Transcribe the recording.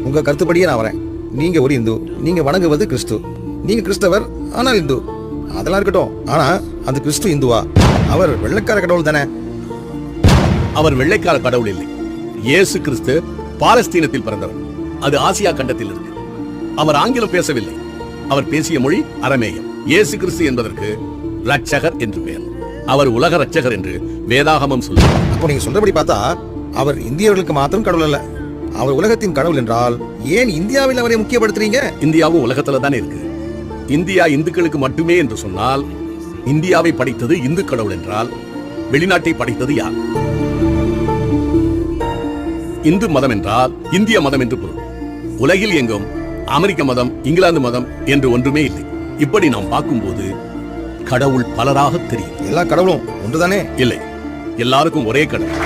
உங்க கருத்துப்படியே நான் வரேன். நீங்க ஒரு இந்து, நீங்க வணங்குவது கிறிஸ்து. நீங்க கிறிஸ்தவர், ஆனால் இந்து. அதெல்லாம் இருக்கட்டும். ஆனா அந்த கிறிஸ்து இந்துவா? அவர் வெள்ளைக்கார கடவுள் தானே? அவர் வெள்ளைக்கார கடவுள் இல்லை. இயேசு கிறிஸ்து பாலஸ்தீனத்தில் பிறந்தவர். அது ஆசியா கண்டத்தில் இருக்கு. அவர் ஆங்கிலம் பேசவில்லை. அவர் பேசிய மொழி அரமேயம். இயேசு கிறிஸ்து என்பதற்கு ரட்சகர் என்று பெயர். அவர் உலக ரட்சகர் என்று வேதாகமம் சொல்லுவார். அப்போ நீங்க சொல்றபடி பார்த்தா அவர் இந்தியர்களுக்கு மாத்திரம் கடவுள் அல்ல, அவர் உலகத்தின் கடவுள் என்றால் ஏன் இந்தியாவில் அவரை முக்கியப்படுத்துறீங்க? இந்தியாவும் உலகத்துல தானே இருக்கு. இந்தியா இந்துக்களுக்கு மட்டுமே என்று சொன்னால், இந்தியாவை படைத்தது இந்து கடவுள் என்றால் வெளிநாட்டை படைத்தது யார்? இந்து மதம் என்றால் இந்திய மதம் என்று பொருள். உலகில் எங்கும் அமெரிக்க மதம், இங்கிலாந்து மதம் என்று ஒன்றுமே இல்லை. இப்படி நாம் பார்க்கும்போது கடவுள் பலராக தெரியும். எல்லா கடவுளும் ஒன்றுதானே? இல்லை, எல்லாருக்கும் ஒரே கடவுள்.